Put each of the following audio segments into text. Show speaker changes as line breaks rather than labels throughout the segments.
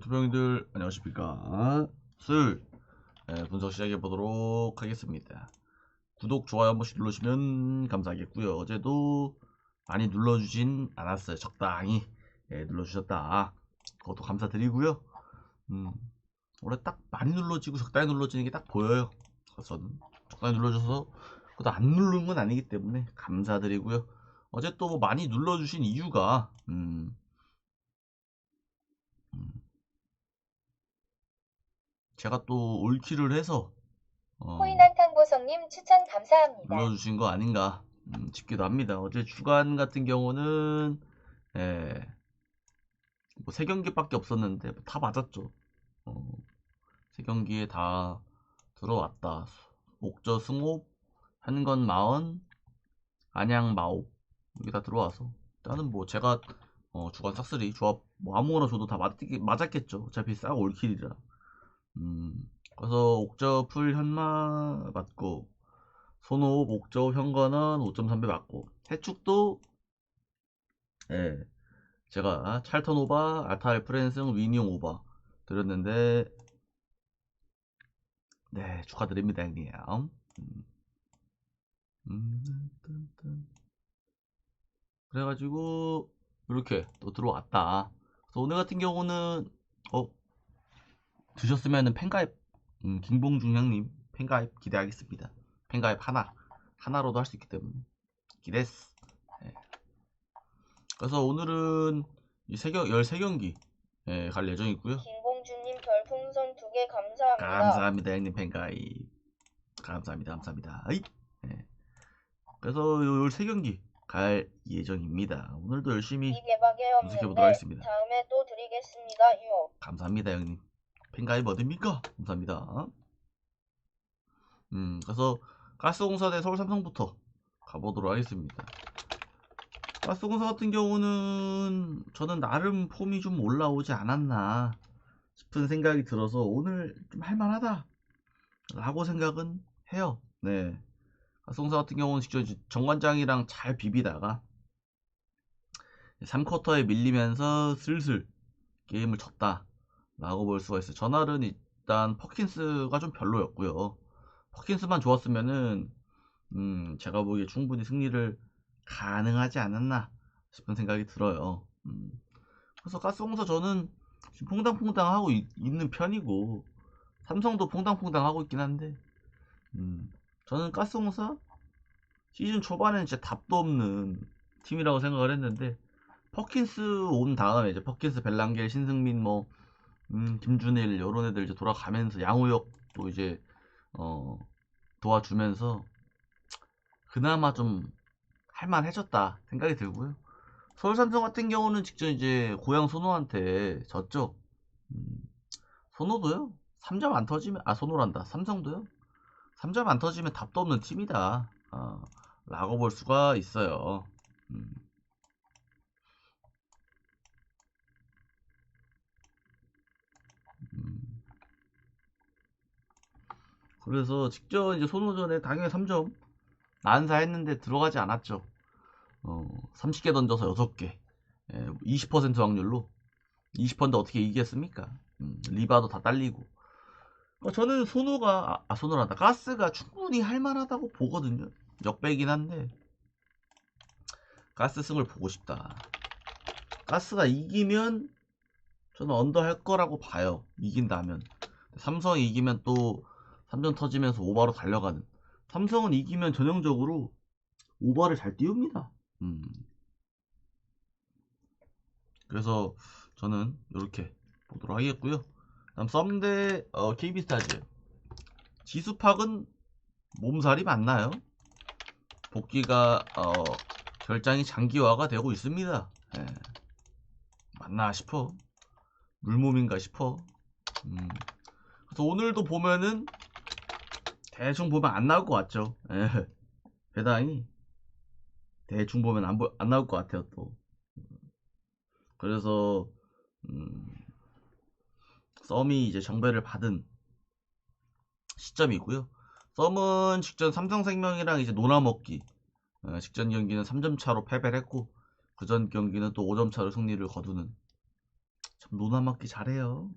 유튜브 형님들 안녕하십니까. 수요일 분석 시작해 보도록 하겠습니다. 구독 좋아요 한 번씩 눌러주시면 감사하겠고요. 어제도 많이 눌러주진 않았어요. 적당히 눌러주셨다, 그것도 감사드리고요. 원래 딱 많이 눌러지고 적당히 눌러지는 게 딱 보여요. 그래서 저는 적당히 눌러줘서 그것도 안 누르는 건 아니기 때문에 감사드리고요. 어제 또 많이 눌러주신 이유가 제가 또 올킬을 해서
코인한탕보성님 추천 감사합니다.
눌러주신 거 아닌가 싶기도 합니다. 어제 주간 같은 경우는 뭐 3경기밖에 없었는데 다 맞았죠. 3경기에 다 들어왔다. 옥저 승호, 한건 마언, 안양 마오, 이게 다 들어와서 일단은 뭐 제가 주간 싹쓸이 조합 뭐 아무거나 줘도 다 맞았겠죠. 어차피 싹 올킬이라. 그래서 옥저 풀 현마 맞고, 손호흡 옥저 현관은 5.3배 맞고, 해축도 제가 찰턴 오바, 알타일 프랜승, 위니용 오바 드렸는데 네, 축하드립니다 형님. 그래가지고 이렇게 또 들어왔다. 그래서 오늘 같은 경우는 드셨으면은 팬가입, 김봉중 형님 팬가입 기대하겠습니다. 팬가입 하나로도 할 수 있기 때문에 기대했어. 그래서 오늘은 13경기 갈 예정이고요.
김봉주님 별풍선 2개 감사합니다.
감사합니다 형님 팬가입. 감사합니다. 그래서 13경기 갈 예정입니다. 오늘도 열심히 분석해보도록 하겠습니다.
다음에 또 드리겠습니다요.
감사합니다 형님. 팬가입 어딥니까? 감사합니다. 그래서 가스공사 대 서울삼성부터 가보도록 하겠습니다. 가스공사 같은 경우는 저는 나름 폼이 좀 올라오지 않았나 싶은 생각이 들어서 오늘 좀 할만하다 라고 생각은 해요. 네. 가스공사 같은 경우는 직접 정관장이랑 잘 비비다가 3쿼터에 밀리면서 슬슬 게임을 졌다 라고 볼 수가 있어요. 전날은 일단 퍼킨스가 좀 별로였고요. 퍼킨스만 좋았으면은 제가 보기에 충분히 승리를 가능하지 않았나 싶은 생각이 들어요. 그래서 가스공사 저는 지금 퐁당퐁당 하고 있는 편이고, 삼성도 퐁당퐁당 하고 있긴 한데, 저는 가스공사 시즌 초반에는 진짜 답도 없는 팀이라고 생각을 했는데, 퍼킨스 온 다음에 이제 퍼킨스, 벨랑겔, 신승민, 뭐 김준일 이런 애들 이제 돌아가면서 양우혁도 이제 도와주면서 그나마 좀 할만해졌다 생각이 들고요. 서울삼성 같은 경우는 직접 이제 고향 손호한테 졌죠. 손호도요 3점 안 터지면, 손호란다, 삼성도요 3점 안 터지면 답도 없는 팀이다 라고 볼 수가 있어요. 그래서 직접 이제 손호전에 당연히 3점 난사했는데 들어가지 않았죠. 30개 던져서 6개, 20% 확률로 20%인데 어떻게 이기겠습니까? 리바도 다 딸리고. 저는 손호란다, 가스가 충분히 할만하다고 보거든요. 역배긴 한데 가스 승을 보고 싶다. 가스가 이기면 저는 언더 할 거라고 봐요. 이긴다면. 삼성이 이기면 또 3점 터지면서 오버로 달려가는. 삼성은 이기면 전형적으로 오버를 잘 띄웁니다. 그래서 저는 이렇게 보도록 하겠고요. 다음 썸대 KB스타즈. 지수팍은 몸살이 맞나요? 복귀가 결장이 장기화가 되고 있습니다. 맞나 싶어. 물몸인가 싶어. 그래서 오늘도 보면은 대충 보면 안 나올 것 같죠. 배당이 대충 보면 안 나올 것 같아요 또. 그래서 썸이 이제 정배를 받은 시점이고요. 썸은 직전 삼성생명이랑 이제 놀아먹기, 직전 경기는 3점 차로 패배를 했고, 그전 경기는 또 5점 차로 승리를 거두는 참 노나먹기 잘해요.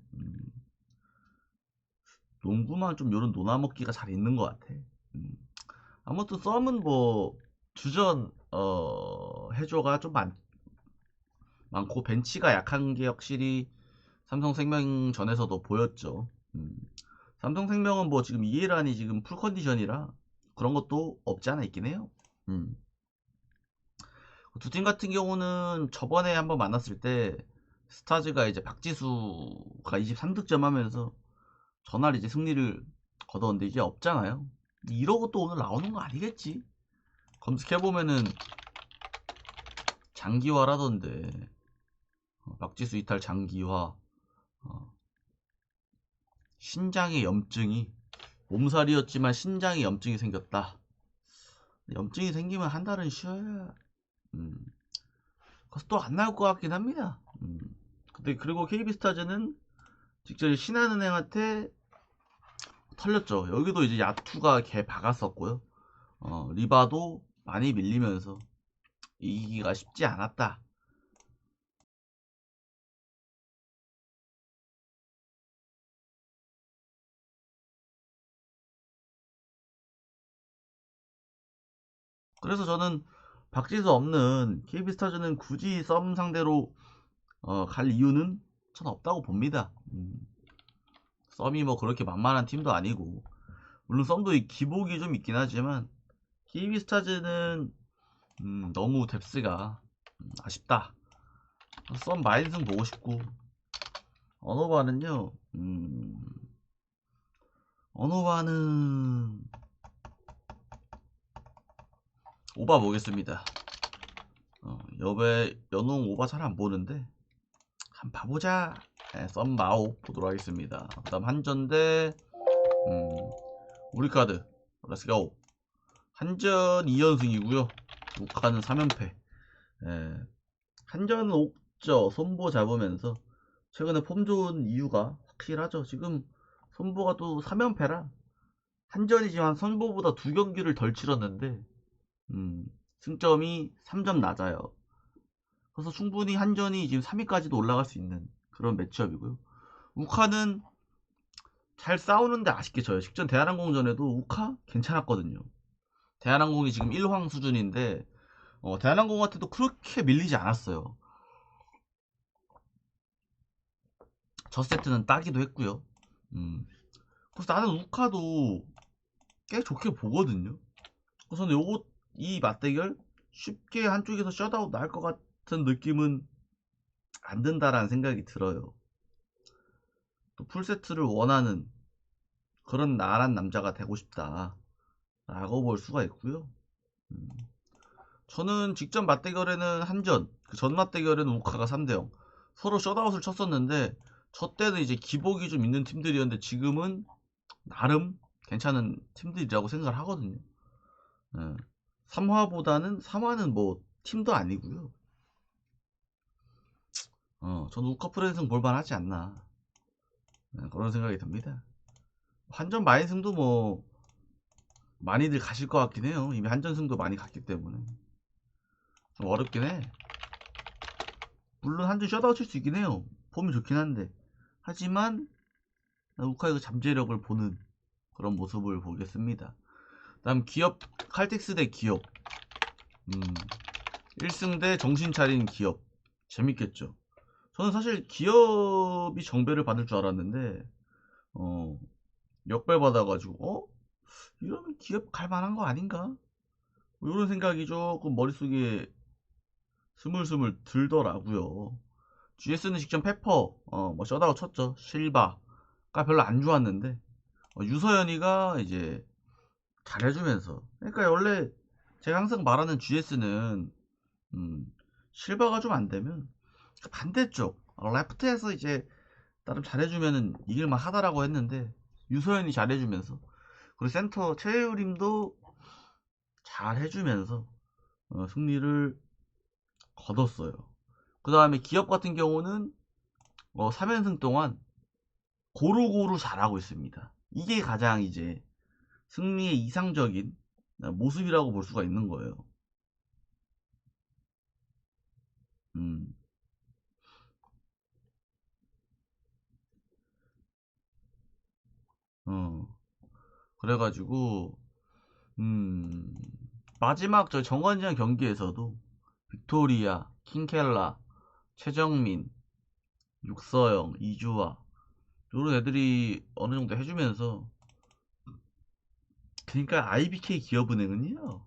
농구만 좀 요런 노나먹기가 잘 있는 것 같아. 아무튼 썸은 뭐 주전 해줘가 좀 많고 벤치가 약한 게 확실히 삼성생명 전에서도 보였죠. 삼성생명은 뭐 지금 이해란이 지금 풀 컨디션이라 그런 것도 없지 않아 있긴 해요. 두 팀 같은 경우는 저번에 한번 만났을 때 스타즈가 이제 박지수가 23득점 하면서 전날 이제 승리를 거뒀는데 이제 없잖아요. 이러고 또 오늘 나오는 거 아니겠지? 검색해보면은 장기화라던데 박지수 이탈 장기화, 신장에 염증이, 몸살이었지만 신장에 염증이 생겼다. 염증이 생기면 한 달은 쉬어야 그래서 또 안 나올 것 같긴 합니다. 근데 그리고 KB스타즈는 직접 신한은행한테 털렸죠. 여기도 이제 야투가 개 박았었고요. 리바도 많이 밀리면서 이기기가 쉽지 않았다. 그래서 저는 박지수 없는 KB스타즈는 굳이 썸 상대로 갈 이유는 전 없다고 봅니다. 썸이 뭐 그렇게 만만한 팀도 아니고 물론 썸도 기복이 좀 있긴 하지만 KB스타즈는 너무 뎁스가 아쉽다. 썸 마인승 보고 싶고 언어바는요 언어바는 오바 보겠습니다. 여배 연홍 오바 잘 안 보는데 한 봐보자. 네, 썸 마오 보도록 하겠습니다. 그 다음 한전 대 우리 카드 렛츠고. 한전 2연승이고요 우카는 3연패. 한전은 옥저 손보 잡으면서 최근에 폼 좋은 이유가 확실하죠. 지금 손보가 또 3연패라 한전이지만 손보보다 2경기를 덜 치렀는데 승점이 3점 낮아요. 그래서 충분히 한전이 지금 3위까지도 올라갈 수 있는 그런 매치업이고요. 우카는 잘 싸우는데 아쉽게 져요. 직전 대한항공전에도 우카 괜찮았거든요. 대한항공이 지금 1황 수준인데 대한항공한테도 그렇게 밀리지 않았어요. 첫 세트는 따기도 했고요. 그래서 나는 우카도 꽤 좋게 보거든요. 그래서 이 맞대결 쉽게 한쪽에서 셧아웃 날 것 같은 느낌은 안 든다라는 생각이 들어요. 또 풀세트를 원하는 그런 나란 남자가 되고 싶다 라고 볼 수가 있고요. 저는 직전 맞대결에는 한전, 그 전 맞대결에는 우카가 3대0 서로 셧아웃을 쳤었는데 저 때는 이제 기복이 좀 있는 팀들이었는데 지금은 나름 괜찮은 팀들이라고 생각을 하거든요. 3화보다는 3화는 뭐 팀도 아니고요. 저는 우카 프랜승 볼만하지 않나 그런 생각이 듭니다. 한전 마인승도 뭐 많이들 가실 것 같긴 해요. 이미 한전승도 많이 갔기 때문에 좀 어렵긴 해. 물론 한전 셧아웃 칠 수 있긴 해요. 폼이 좋긴 한데 하지만 우카의 잠재력을 보는 그런 모습을 보겠습니다. 다음 기업 칼텍스 대 기업 1승 대 정신 차린 기업 재밌겠죠. 저는 사실 기업이 정배를 받을 줄 알았는데 역배 받아가지고 이러면 기업 갈만한 거 아닌가? 이런 생각이 조금 머릿속에 스물스물 들더라고요. GS는 직전 페퍼 뭐 셧아웃 쳤죠. 실바가 별로 안 좋았는데 유서연이가 이제 잘해주면서 그러니까 원래 제가 항상 말하는 GS는 실바가 좀 안되면 반대쪽 레프트에서 이제 나름 잘해주면은 이길만 하다라고 했는데 유서연이 잘해주면서 그리고 센터 최유림도 잘해주면서 승리를 거뒀어요. 그 다음에 기업 같은 경우는 3연승 동안 고루고루 잘하고 있습니다. 이게 가장 이제 승리의 이상적인 모습이라고 볼 수가 있는 거예요. 음. 그래가지고 마지막 저 정관장 경기에서도 빅토리아, 킹켈라, 최정민, 육서영, 이주아 이런 애들이 어느 정도 해주면서, 그러니까 IBK 기업은행은요,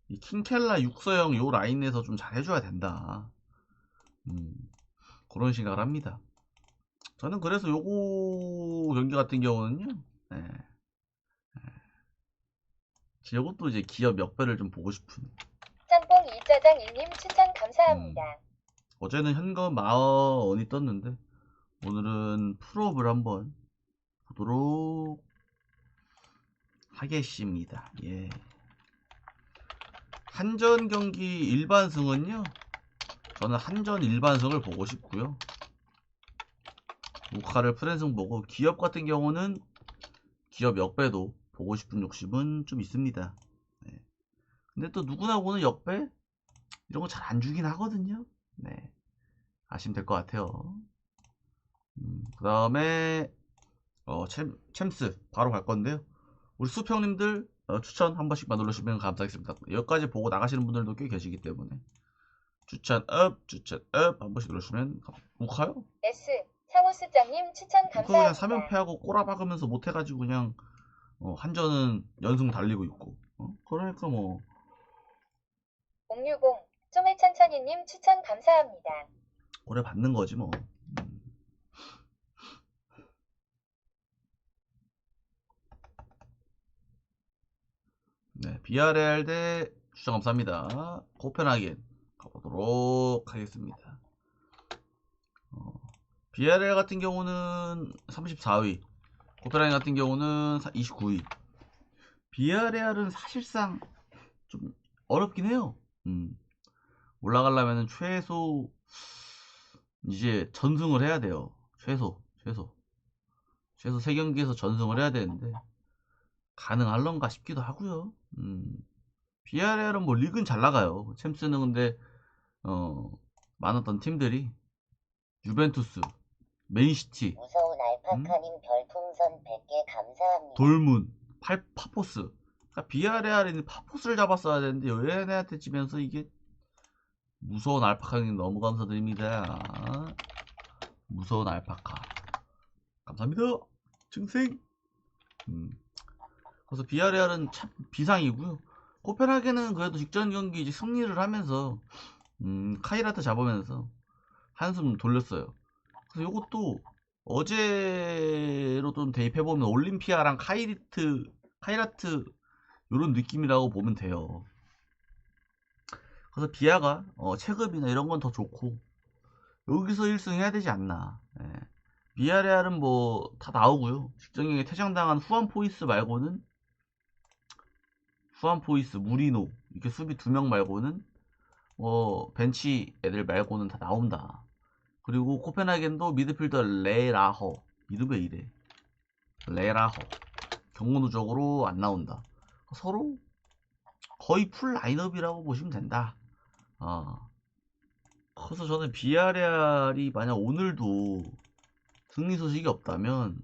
이 킹켈라, 육서영 요 라인에서 좀 잘 해줘야 된다. 그런 생각을 합니다. 저는 그래서 요거 경기 같은 경우는요, 네, 요것도 이제 기업 몇 배를 좀 보고 싶은.
짬뽕 이짜장 1님 추천 감사합니다.
어제는 현금 40원이 떴는데 오늘은 풀업을 한번 보도록 하겠습니다. 예. 한전 경기 일반승은요, 저는 한전 일반승을 보고 싶고요. 우카를 프랜승 보고, 기업 같은 경우는 기업 역배도 보고 싶은 욕심은 좀 있습니다. 네. 근데 또 누구나 보는 역배 이런 거 잘 안 주긴 하거든요. 네. 아시면 될 것 같아요. 그 다음에 챔스 바로 갈 건데요. 우리 수평님들 추천 한 번씩만 눌러주시면 감사하겠습니다. 여기까지 보고 나가시는 분들도 꽤 계시기 때문에 추천 업 한 번씩 눌러주시면. 우카요?
S 상호스장님 추천
우카 그냥
감사합니다.
3연패하고 꼬라박으면서 못해가지고 그냥 한전은 연승 달리고 있고, 그러니까 뭐
060 좀의 천천히님 추천 감사합니다.
오래 받는 거지 뭐. 네, BRL 대 추천 감사합니다. 코펜하겐 가보도록 하겠습니다. BRL 같은 경우는 34위, 코펜하겐 같은 경우는 29위. BRL은 사실상 좀 어렵긴 해요. 올라가려면 최소 이제 전승을 해야 돼요. 최소 3경기에서 전승을 해야 되는데 가능할런가 싶기도 하고요. BRL은 뭐 리그는 잘 나가요. 챔스는 근데 많았던 팀들이 유벤투스, 맨시티,
무서운 알파카님 별풍선 100개 감사합니다.
돌문, 파포스. 그러니까 BRL은 파포스를 잡았어야 되는데 얘네한테 지면서 이게. 무서운 알파카님 너무 감사드립니다. 무서운 알파카 감사합니다. 증생. 그래서 BRL은 참 비상이고요. 코펜하겐은 그래도 직전 경기 이제 승리를 하면서 카이라트 잡으면서 한숨 돌렸어요. 그래서 이것도 어제로 좀 대입해보면 올림피아랑 카이라트 이런 느낌이라고 보면 돼요. 그래서 비아가 체급이나 이런 건 더 좋고 여기서 1승 해야 되지 않나. 예. 비아레알은 뭐 다 나오고요. 직전 경기에 퇴장당한 후안 포이스, 무리노 이렇게 수비 2명 말고는 벤치 애들 말고는 다 나온다. 그리고 코펜하겐도 미드필더 레라허, 이름 왜 이래? 레라허 경고 누적으로 안 나온다. 서로 거의 풀 라인업이라고 보시면 된다. 그래서 저는 비아레알이 만약 오늘도 승리 소식이 없다면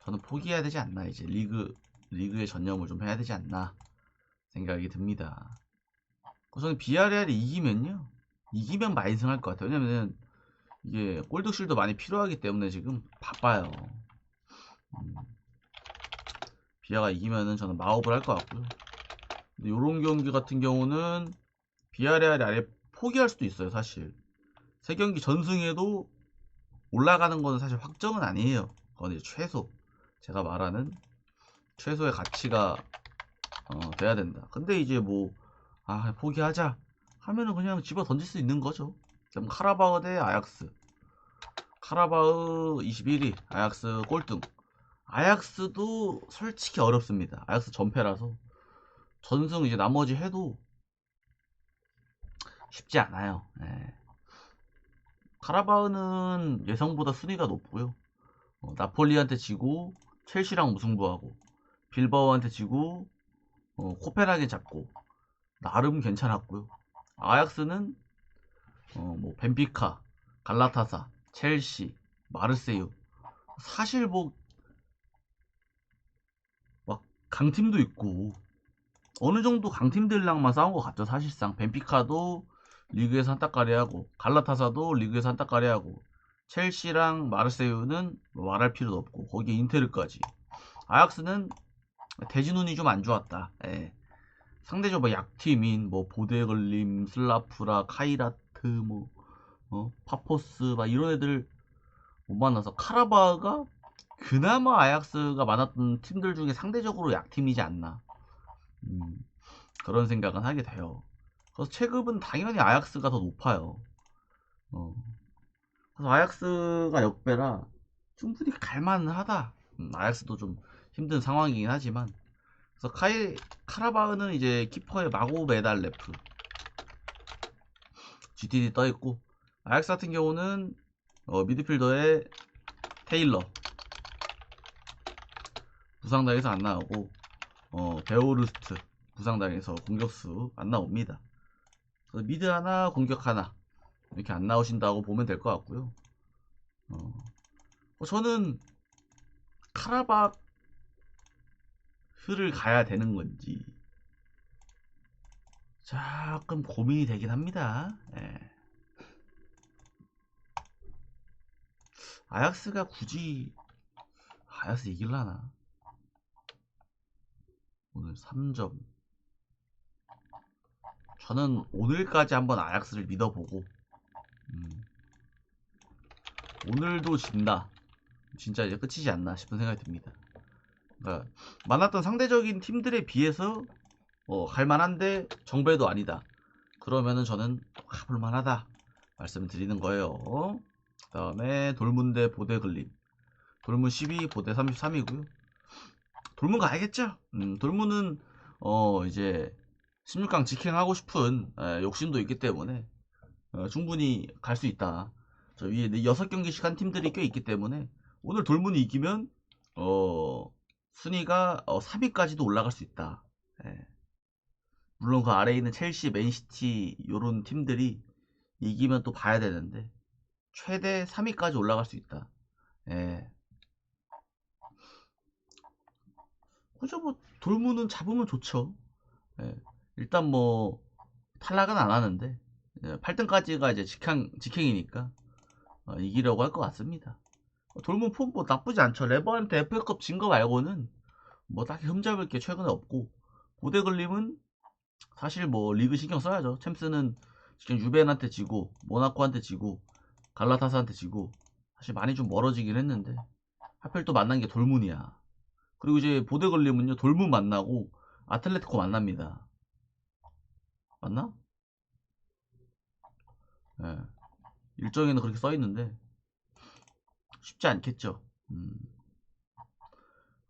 저는 포기해야 되지 않나. 이제 리그에 전념을 좀 해야 되지 않나 생각이 듭니다. 그래서 저는 비아레알이 이기면 많이 승할 것 같아요. 왜냐면 이게 골드실도 많이 필요하기 때문에 지금 바빠요. 비아가 이기면은 저는 마업을 할 것 같고요. 근데 요런 경기 같은 경우는 비아레알이 아예 포기할 수도 있어요. 사실 3경기 전승해도 올라가는 거는 사실 확정은 아니에요. 그건 이제 제가 말하는 최소의 가치가 돼야 된다. 근데 이제 뭐 포기하자 하면은 그냥 집어 던질 수 있는 거죠. 그럼 카라바흐 대 아약스. 카라바흐 21위, 아약스 꼴등. 아약스도 솔직히 어렵습니다. 아약스 전패라서 전승 이제 나머지 해도 쉽지 않아요. 네. 카라바흐는 예상보다 순위가 높고요. 나폴리한테 지고 첼시랑 무승부하고 빌바오한테 지고 코펜하겐 잡고 나름 괜찮았고요. 아약스는 뭐 벤피카, 갈라타사, 첼시, 마르세유 사실 뭐 강팀도 있고 어느 정도 강팀들랑만 싸운 것 같죠. 사실상 벤피카도 리그에서 한따까리하고 갈라타사도 리그에서 한따까리하고 첼시랑 마르세유는 뭐 말할 필요도 없고 거기에 인테르까지. 아약스는 대진운이 좀 안 좋았다. 예. 상대적으로 뭐 약팀인 뭐 보데글림, 슬라프라, 카이라트, 뭐 파포스 막 이런 애들 못 만나서 카라바가 그나마 아약스가 많았던 팀들 중에 상대적으로 약팀이지 않나. 음, 그런 생각은 하게 돼요. 그래서 체급은 당연히 아약스가 더 높아요. 어, 그래서 아약스가 역배라 충분히 갈만하다. 아약스도 좀 힘든 상황이긴 하지만. 그래서 카라바흐는 이제 키퍼의 마고 메달레프 GTD 떠있고, 아약스 같은 경우는 미드필더의 테일러 부상당해서 안 나오고, 베오르스트 부상당해서 공격수 안 나옵니다. 그래서 미드 하나 공격 하나 이렇게 안 나오신다고 보면 될 것 같고요. 저는 카라바흐를 가야 되는 건지 조금 고민이 되긴 합니다. 예. 아약스가 굳이 아약스 이길라나? 오늘 3점. 저는 오늘까지 한번 아약스를 믿어보고 오늘도 진다. 진짜 이제 끝이지 않나 싶은 생각이 듭니다. 그러니까 만났던 상대적인 팀들에 비해서 갈만한데 정배도 아니다. 그러면은 저는 가볼만하다 말씀드리는 거예요. 그 다음에 돌문 대 보데글림. 돌문 12, 보데 33이고요. 돌문 가야겠죠? 돌문은 이제 16강 직행하고 싶은 욕심도 있기 때문에 충분히 갈 수 있다. 저 위에 6경기씩 한 팀들이 꽤 있기 때문에 오늘 돌문이 이기면 순위가 3위까지도 올라갈 수 있다. 예. 물론 그 아래에 있는 첼시, 맨시티 요런 팀들이 이기면 또 봐야 되는데 최대 3위까지 올라갈 수 있다. 예. 그죠, 뭐 돌문은 잡으면 좋죠. 예. 일단 뭐 탈락은 안 하는데 8등까지가 이제 직행이니까 이기려고 할 것 같습니다. 돌문 폼 뭐 나쁘지 않죠. 레버한테 FA컵 진 거 말고는 뭐 딱히 흠잡을 게 최근에 없고, 보데글림은 사실 뭐 리그 신경 써야죠. 챔스는 지금 유벤한테 지고 모나코한테 지고 갈라타사한테 지고 사실 많이 좀 멀어지긴 했는데 하필 또 만난 게 돌문이야. 그리고 이제 보데글림은요 돌문 만나고 아틀레티코 만납니다. 맞나? 예. 일정에는 그렇게 써있는데 쉽지 않겠죠.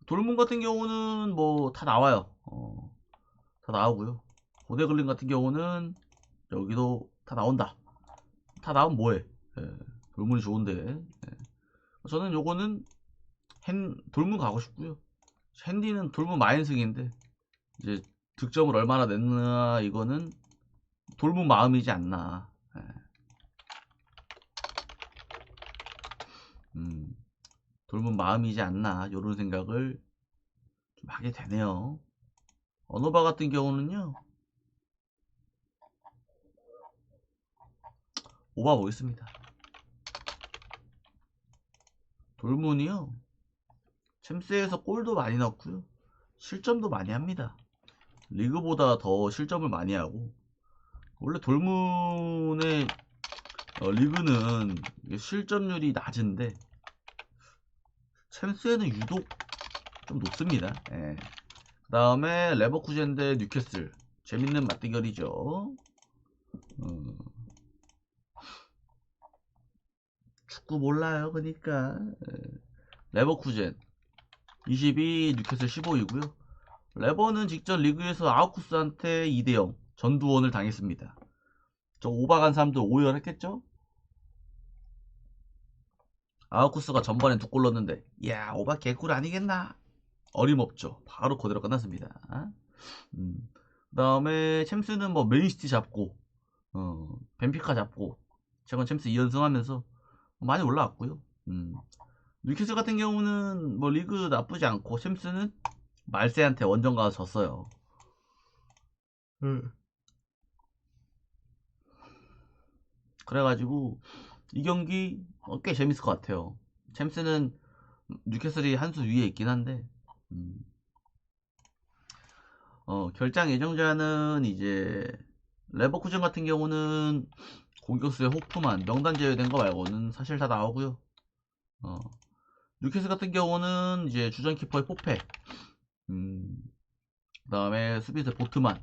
돌문 같은 경우는 뭐 다 나와요. 다 나오고요. 보데글림 같은 경우는 여기도 다 나온다. 다 나오면 뭐해? 예, 돌문이 좋은데. 예. 저는 요거는 돌문 가고 싶고요. 핸디는 돌문 마인승인데 이제 득점을 얼마나 냈나 이거는 돌문 마음이지 않나. 예. 돌문 마음이지 않나 이런 생각을 좀 하게 되네요. 어노바 같은 경우는요 오바 보겠습니다. 돌문이요 챔스에서 골도 많이 넣고요 실점도 많이 합니다. 리그보다 더 실점을 많이 하고, 원래 돌문의 리그는 실점률이 낮은데 챔스에는 유독 좀 높습니다. 예. 그 다음에 레버쿠젠 대 뉴캐슬 재밌는 맞대결이죠. 축구 몰라요 그러니까. 레버쿠젠 22, 뉴캐슬 15이고요. 레버는 직전 리그에서 아우쿠스한테 2대0 전두원을 당했습니다. 저 오바간 사람들 오열했겠죠? 아우쿠스가 전반에 2골 넣었는데 야 오바 개꿀 아니겠나? 어림없죠. 바로 그대로 끝났습니다. 그 다음에 챔스는 뭐 맨시티 잡고 벤피카 잡고 최근 챔스 2연승하면서 많이 올라왔고요. 뉴캐슬 같은 경우는 뭐 리그 나쁘지 않고 챔스는 말세한테 원정 가서 졌어요. 그래가지고 이 경기 꽤 재밌을 것 같아요. 챔스는 뉴캐슬이 한 수 위에 있긴 한데 음, 결장 예정자는 이제 레버쿠젠 같은 경우는 공격수의 호프만 명단 제외된 거 말고는 사실 다 나오고요. 어, 뉴캐슬 같은 경우는 이제 주전 키퍼의 포페, 그다음에 수비수 보트만,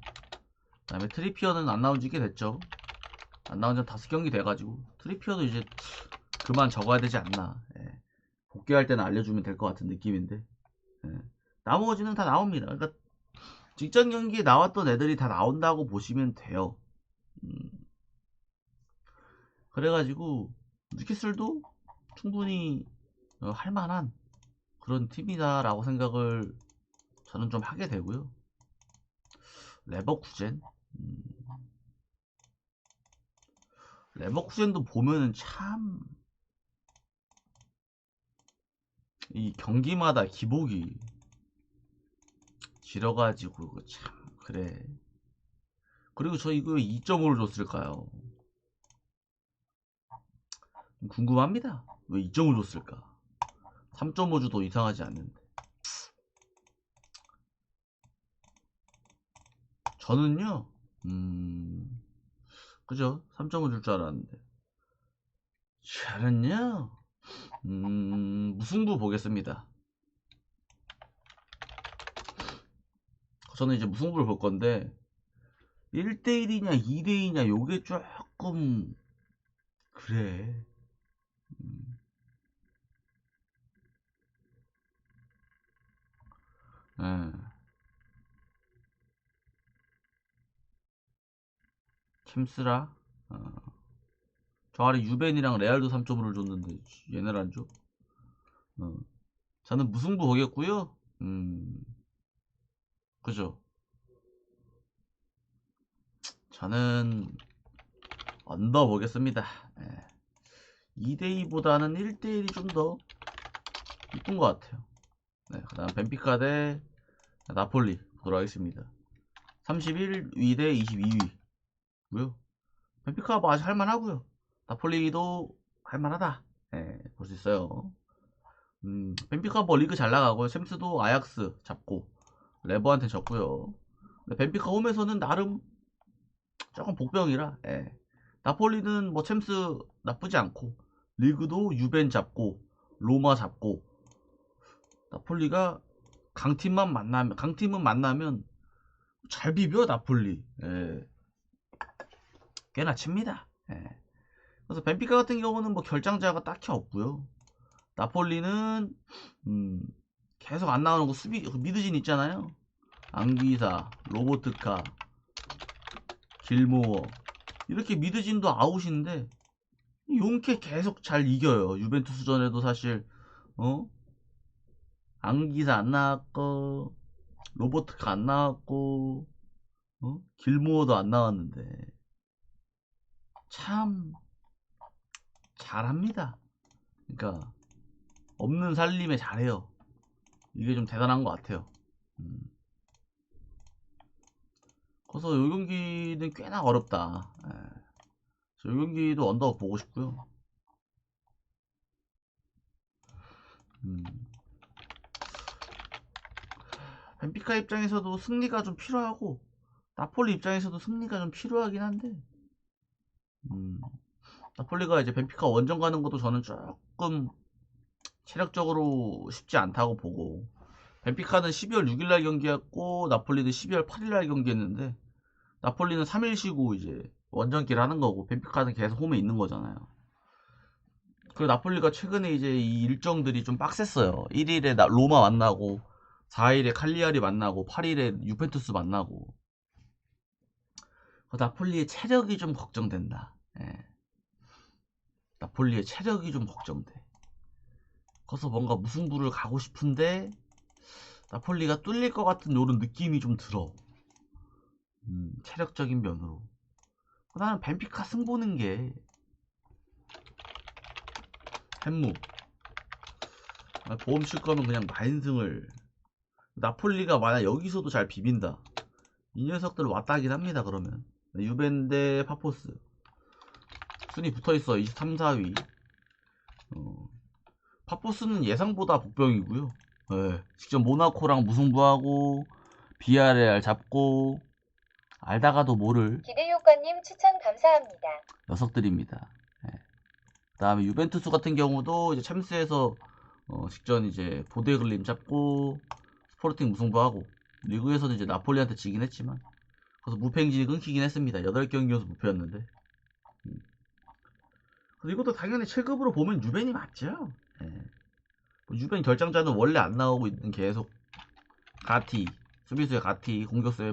그다음에 트리피어는 안 나온 지 꽤 됐죠. 안 나온 지 5경기 돼가지고 트리피어도 이제 그만 적어야 되지 않나. 예. 복귀할 때는 알려주면 될 것 같은 느낌인데 예. 나머지는 다 나옵니다. 그러니까 직전 경기에 나왔던 애들이 다 나온다고 보시면 돼요. 음, 그래가지고 뉴캐슬도 충분히 할만한 그런 팀이다라고 생각을 저는 좀 하게 되고요. 레버쿠젠, 음, 레버쿠젠도 보면은 참 이 경기마다 기복이 지려가지고 참 그래. 그리고 저 이거 2.5를 줬을까요? 궁금합니다. 왜 2점을 줬을까? 3.5 줘도 이상하지 않는데. 저는요, 그죠? 3점을 줄 줄 알았는데. 저는요, 무승부 보겠습니다. 저는 이제 무승부를 볼 건데, 1대1이냐, 2대2냐, 요게 조금, 그래. 음, 예. 챔스라? 어. 저 아래 유벤이랑 레알도 3점을 줬는데, 얘네를 안 줘? 어. 저는 무승부 보겠고요. 그죠? 저는 언더 보겠습니다. 예. 2대2보다는 1대1이 좀 더 이쁜 것 같아요. 네, 그 다음 벤피카 대 나폴리 보도록 하겠습니다. 31위 대 22위고요. 벤피카 뭐 아직 할만하고요. 나폴리도 할만하다. 네, 볼 수 있어요. 벤피카 뭐 리그 잘 나가고요. 챔스도 아약스 잡고 레버한테 졌고요. 벤피카 홈에서는 나름 조금 복병이라 나폴리는 뭐 챔스 나쁘지 않고 리그도 유벤 잡고 로마 잡고 나폴리가 강팀은 만나면 잘 비벼 나폴리. 꽤나 칩니다. 그래서 벤피카 같은 경우는 뭐 결장자가 딱히 없고요. 나폴리는 음, 계속 안 나오는 거 수비 미드진 있잖아요. 앙기사, 로보트카, 길모어 이렇게 미드진도 아웃인데 용케 계속 잘 이겨요. 유벤투스전에도 사실 어 앙기사 안 나왔고 로버트가 안 나왔고 길모어도 안 나왔는데 참 잘합니다. 그러니까 없는 살림에 잘해요. 이게 좀 대단한 것 같아요. 음. 그래서 이 경기는 꽤나 어렵다. 이 경기도 언더 보고 싶고요. 음. 벤피카 입장에서도 승리가 좀 필요하고 나폴리 입장에서도 승리가 좀 필요하긴 한데 나폴리가 이제 벤피카 원정 가는 것도 저는 조금 체력적으로 쉽지 않다고 보고 벤피카는 12월 6일날 경기했고 나폴리는 12월 8일날 경기했는데 나폴리는 3일 쉬고 이제 원정길 하는 거고 벤피카는 계속 홈에 있는 거잖아요. 그리고 나폴리가 최근에 이제 이 일정들이 좀 빡셌어요. 1일에 로마 만나고 4일에 칼리아리 만나고 8일에 유펜투스 만나고 나폴리의 체력이 좀 걱정된다. 나폴리의 체력이 좀 걱정돼. 그래서 뭔가 무승부를 가고 싶은데 나폴리가 뚫릴 것 같은 요런 느낌이 좀 들어. 체력적인 면으로. 나는 벤피카 승 보는 게 햄무. 보험 칠 거면 그냥 마인승을. 나폴리가 만약 여기서도 잘 비빈다. 이 녀석들 왔다 하긴 합니다. 그러면 유벤 대 파포스 순위 붙어있어. 23, 4위. 파포스는 예상보다 복병이고요. 예, 직접 모나코랑 무승부하고 비아레알 잡고 알다가도 모를
기대효과님 추천 감사합니다.
녀석들입니다. 예. 그다음에 유벤투스 같은 경우도 이제 챔스에서 직전 이제 보데글림 잡고 스포르팅 무승부하고 리그에서도 이제 나폴리한테 지긴 했지만 그래서 무패행진이 끊기긴 했습니다. 8경기여서 무패였는데. 그래서 이것도 당연히 7급으로 보면 유벤이 맞죠. 예. 뭐 유벤 결장자는 원래 안 나오고 있는 계속 가티, 수비수의 가티, 공격수의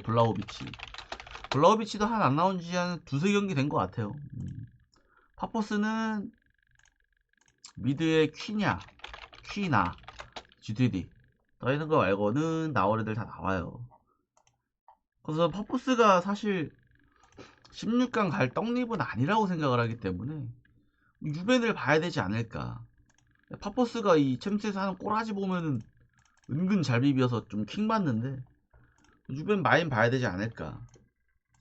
블라우비치도 한 안 나온 지 한 두세 경기 된 것 같아요. 파포스는 미드의 퀴나, GTD 더 있는 거 말고는 나올 애들 다 나와요. 그래서 파포스가 사실 16강 갈 떡잎은 아니라고 생각을 하기 때문에 유벤을 봐야 되지 않을까. 파포스가 이 챔스에서 하는 꼬라지 보면은 은근 잘 비벼서 좀 킥 맞는데 유벤 마인 봐야 되지 않을까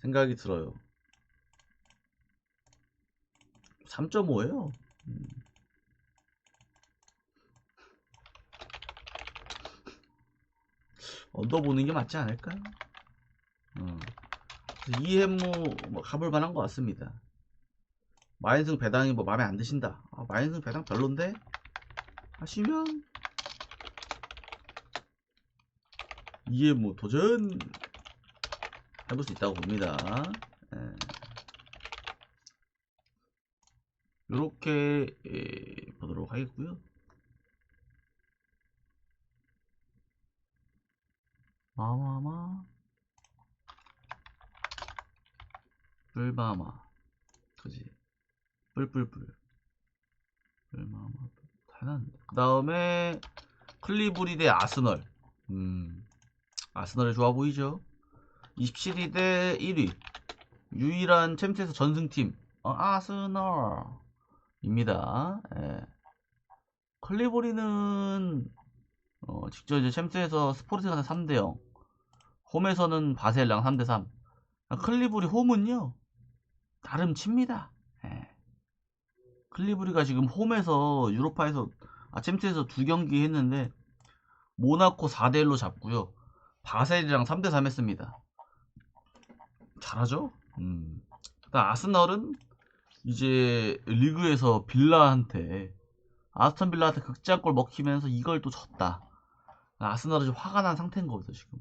생각이 들어요. 3.5예요. 언더 보는 게 맞지 않을까요? 이 햄무 뭐 가볼 만한 것 같습니다. 마인승 배당이 뭐 마음에 안 드신다. 마인승 배당 별론데 하시면 이 햄무 도전 해볼 수 있다고 봅니다. 이렇게 보도록 하겠고요. 마마마 뿔마마 그지 뿔뿔뿔 뿔마마 다났는데 그 다음에 클리브리 대 아스널. 아스널이 좋아 보이죠. 27위 대 1위 유일한 챔스에서 전승팀 아스널입니다. 예. 클리브리는 직접 이제 챔스에서 스포르팅한테 3대0 홈에서는 바셀랑 3대3. 클리브리 홈은요 나름 칩니다. 예. 클리브리가 지금 홈에서 유로파에서 챔스에서 2경기 했는데 모나코 4대1로 잡고요 바셀이랑 3대3 했습니다. 잘하죠. 아스널은 이제 리그에서 아스턴 빌라한테 극장골 먹히면서 이걸 또 졌다. 아스널은 좀 화가 난 상태인 거죠 지금.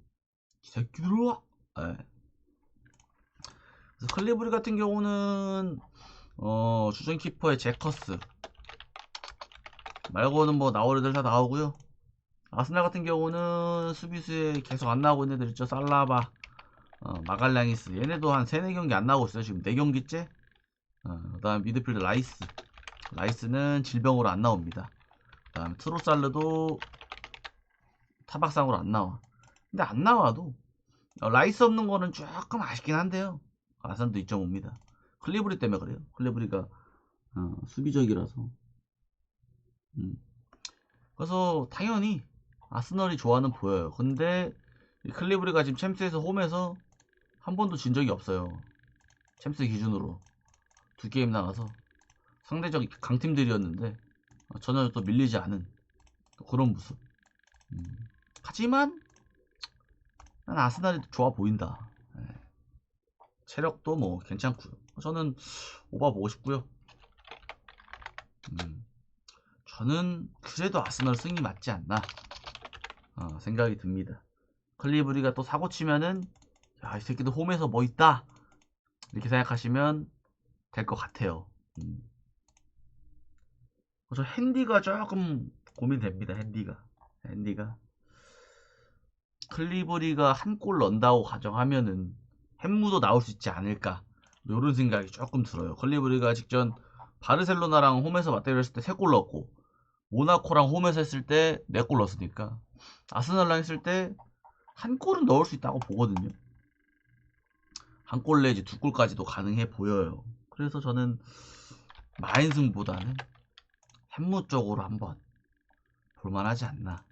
이 새끼들아. 네. 그래서 클리브리 같은 경우는 주전 키퍼의 제커스 말고는 뭐 나올 애들 다 나오고요. 아스날 같은 경우는 수비수에 계속 안 나오고 있는 애들 있죠. 살라바, 마갈량이스 얘네도 한 3-4경기 안 나오고 있어요. 지금 4경기째. 그 다음 미드필드 라이스는 질병으로 안 나옵니다. 그 다음 트로살르도 타박상으로 안 나와. 근데 안 나와도 라이스 없는 거는 조금 아쉽긴 한데요. 아산도 2.5입니다. 클리브리 때문에 그래요. 클리브리가 수비적이라서. 그래서 당연히 아스널이 좋아는 보여요. 근데 클리브리가 지금 챔스에서 홈에서 한 번도 진 적이 없어요. 챔스 기준으로 2게임 나가서 상대적 강팀들이었는데 전혀 또 밀리지 않은 그런 모습. 하지만 난 아스날이 좋아 보인다. 체력도 뭐 괜찮고요. 저는 오바 보고 싶고요. 저는 그래도 아스널 승이 맞지 않나 생각이 듭니다. 클리브리가 또 사고 치면은 야, 이 새끼들 홈에서 뭐 있다 이렇게 생각하시면 될 것 같아요. 그래서 핸디가 조금 고민됩니다. 핸디가 클리브리가 한 골 넣는다고 가정하면은 햄무도 나올 수 있지 않을까 이런 생각이 조금 들어요. 클리브리가 직전 바르셀로나랑 홈에서 맞대결했을 때 3골 넣었고 모나코랑 홈에서 했을 때 4골 넣었으니까 아스날랑 했을 때 한 골은 넣을 수 있다고 보거든요. 한 골 내지 2골까지도 가능해 보여요. 그래서 저는 마인승보다는 햄무 쪽으로 한번 볼만하지 않나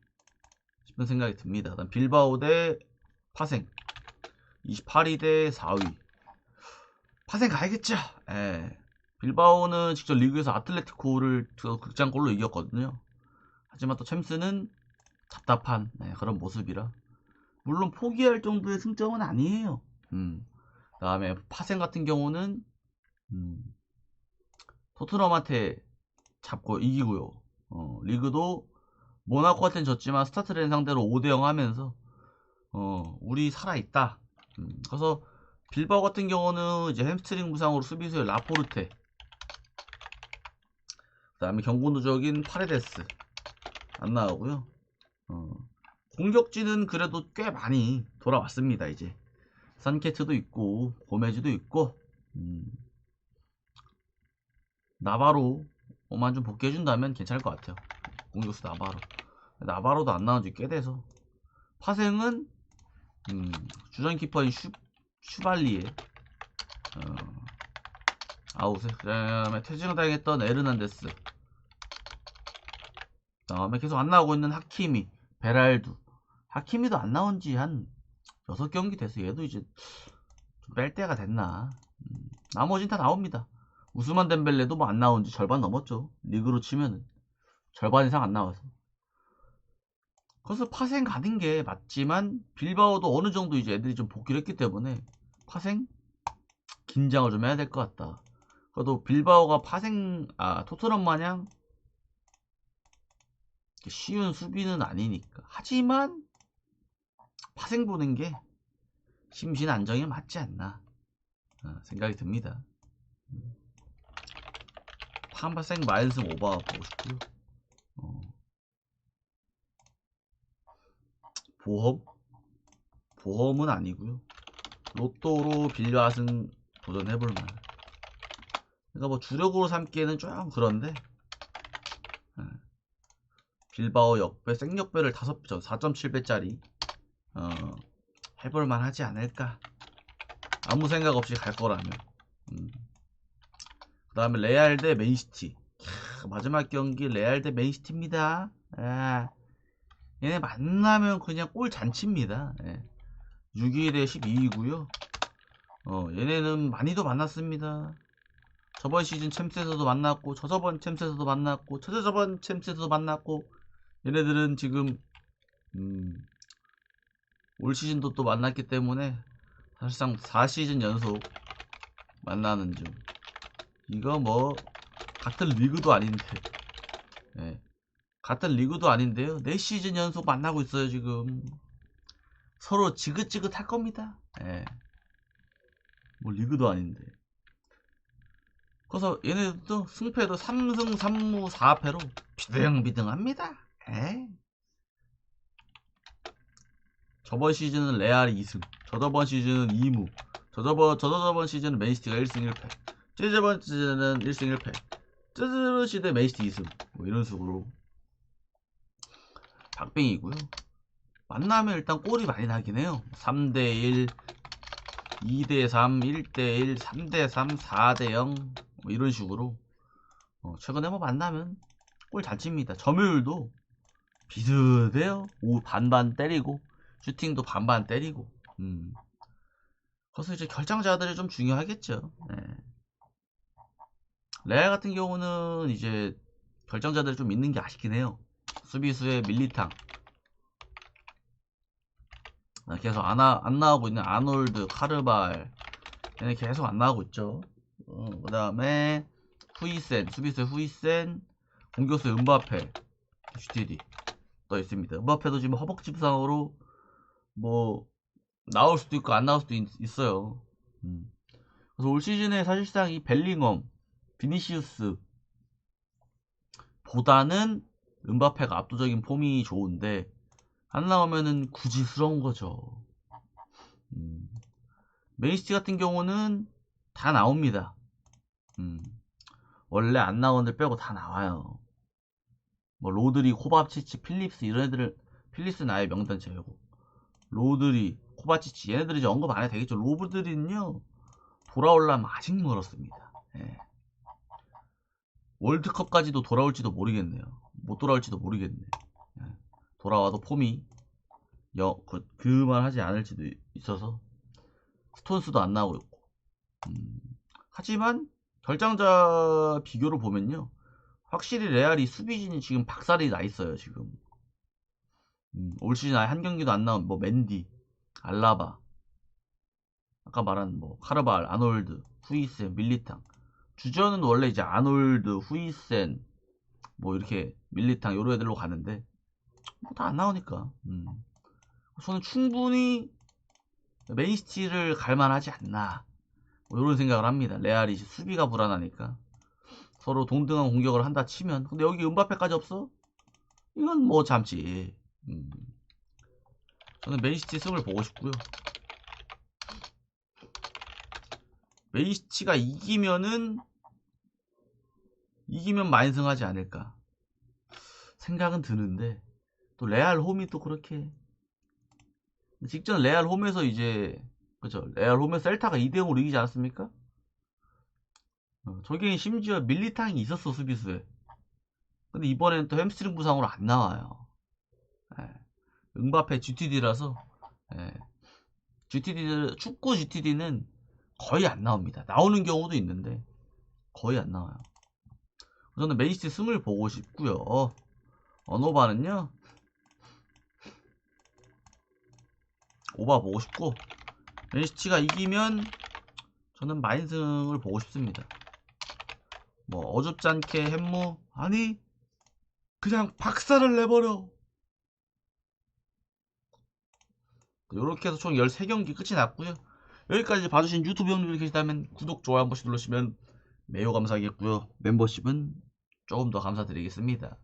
싶은 생각이 듭니다. 그다음 빌바오 대 파생 28위 대 4위. 파생 가야겠죠. 예. 빌바오는 직접 리그에서 아틀레티코를 극장골로 이겼거든요. 하지만 또 챔스는 답답한 그런 모습이라 물론 포기할 정도의 승점은 아니에요. 그다음에 파생 같은 경우는 토트넘한테 잡고 이기고요. 리그도 모나코한테는 졌지만 스타트렌 상대로 5대0 하면서 우리 살아있다. 그래서 빌바오 같은 경우는 이제 햄스트링 부상으로 수비수의 라포르테, 그 다음에 경고 누적인 파레데스 안 나오고요. 공격진은 그래도 꽤 많이 돌아왔습니다. 이제 산케트도 있고 고메즈도 있고 나바로만 좀 복귀해준다면 괜찮을 것 같아요. 공격수 나바로도 안 나온 지 꽤 돼서 파생은 주전 키퍼인 슈발리에 아웃에, 그 다음에 퇴진을 당했던 에르난데스, 그 다음에 계속 안 나오고 있는 하키미, 베랄두. 하키미도 안 나온 지 한 6경기 돼서 얘도 이제 좀 뺄 때가 됐나. 나머진 다 나옵니다. 우스만 덴벨레도 뭐 안 나온 지 절반 넘었죠. 리그로 치면은 절반 이상 안 나와서. 그래서 파생 가는 게 맞지만 빌바오도 어느 정도 이제 애들이 좀 복귀를 했기 때문에 파생 긴장을 좀 해야 될 것 같다. 그래도 빌바오가 토트넘 마냥 쉬운 수비는 아니니까. 하지만 파생 보는 게 심신 안정에 맞지 않나 생각이 듭니다. 파생 마이너스 오버 보고 싶고요. 보험은 아니고요. 로또로 빌려앗은 도전해볼 만. 그러니까 뭐 주력으로 삼기에는 좀 그런데 빌바오 역배, 생역배를 4.7배짜리 해볼만 하지 않을까. 아무 생각 없이 갈 거라면. 그 다음에 레알 대 맨시티. 마지막 경기 레알 대 맨시티입니다. 얘네 만나면 그냥 골 잔치입니다. 6위 대 12위고요. 얘네는 많이도 만났습니다. 저번 시즌 챔스에서도 만났고, 저저번 챔스에서도 만났고, 저저번 챔스에서도 만났고, 얘네들은 지금 올 시즌도 또 만났기 때문에 사실상 4시즌 연속 만나는 중. 이거 뭐 같은 리그도 아닌데, 같은 리그도 아닌데요. 4시즌 연속 만나고 있어요. 지금 서로 지긋지긋 할 겁니다. 뭐 리그도 아닌데. 그래서 얘네들도 승패도 3승 3무 4패로 비등비등합니다. 저번 시즌은 레알이 2승, 저저번 시즌은 2무, 저저번 시즌은 맨시티가 1승 1패, 저저번 시즌은 1승 1패, 저저번 시즌에 맨시티 2승, 뭐 이런 식으로 박빙이고요. 만나면 일단 골이 많이 나긴 해요. 3대1, 2대3, 1대1, 3대3, 4대0 뭐 이런 식으로 최근에 뭐 만나면 골 잘 칩니다. 점유율도 비슷해요. 반반 때리고 슈팅도 반반 때리고. 그래서 이제 결정자들이 좀 중요하겠죠. 레알 같은 경우는 이제 결정자들이 좀 있는 게 아쉽긴 해요. 수비수의 밀리탕, 계속 안 나오고 있는 아놀드, 카르발, 얘네 계속 안 나오고 있죠. 그 다음에 후이센, 수비수의 후이센, 공격수의 음바페, GTD 떠 있습니다. 음바페도 지금 허벅지 부상으로 뭐 나올 수도 있고 안 나올 수도 있어요. 그래서 올 시즌에 사실상 이 벨링엄, 비니시우스 보다는 음바페가 압도적인 폼이 좋은데 안 나오면은 굳이스러운 거죠. 맨시티 같은 경우는 다 나옵니다. 원래 안 나온 애들 빼고 다 나와요. 뭐 로드리, 코바치치, 필립스 이런 애들을, 필립스는 아예 명단 제외고, 로드리, 코바치치 얘네들이 이제 언급 안 해도 되겠죠. 로드리는요 돌아오려면 아직 멀었습니다. 월드컵까지도 돌아올지도 모르겠네요. 못 돌아올지도 모르겠네. 돌아와도 폼이 그만 하지 않을지도 있어서 스톤스도 안 나오고 있고. 하지만 결장자 비교를 보면요, 확실히 레알이 수비진이 지금 박살이 나 있어요 지금. 올 시즌 아예 한 경기도 안 나온 뭐 맨디, 알라바, 아까 말한 뭐 카르발, 아놀드, 후이센, 밀리탕. 주전은 원래 이제 아놀드, 후이센, 뭐 이렇게 밀리탕 요런 애들로 가는데 뭐 다 안 나오니까. 저는 충분히 맨시티를 갈만하지 않나, 뭐 이런 생각을 합니다. 레알이 수비가 불안하니까 서로 동등한 공격을 한다 치면. 근데 여기 은바페까지 없어? 이건 뭐 잠시. 저는 맨시티 승을 보고 싶고요. 맨시티가 이기면 만승하지 않을까 생각은 드는데, 또 레알 홈이 또 그렇게, 직전 레알 홈에서 이제, 그죠, 레알 홈에서 셀타가 2대0으로 이기지 않았습니까? 저게 심지어 밀리탕이 있었어 수비수에. 근데 이번에는 또 햄스트링 부상으로 안 나와요. 예. 응바페 GTD라서. 예. 축구 GTD는 거의 안 나옵니다. 나오는 경우도 있는데 거의 안 나와요. 저는 맨시티 승을 보고 싶고요. 언오바는요, 오바 보고 싶고, 맨시티가 이기면 저는 만승을 보고 싶습니다. 뭐 어줍지 않게 햄무, 아니 그냥 박살을 내버려. 이렇게 해서 총 13경기 끝이 났고요. 여기까지 봐주신 유튜브 형님들이 계시다면 구독, 좋아요 한 번씩 눌러주시면 매우 감사하겠고요. 멤버십은 조금 더 감사드리겠습니다.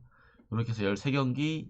이렇게 해서 13경기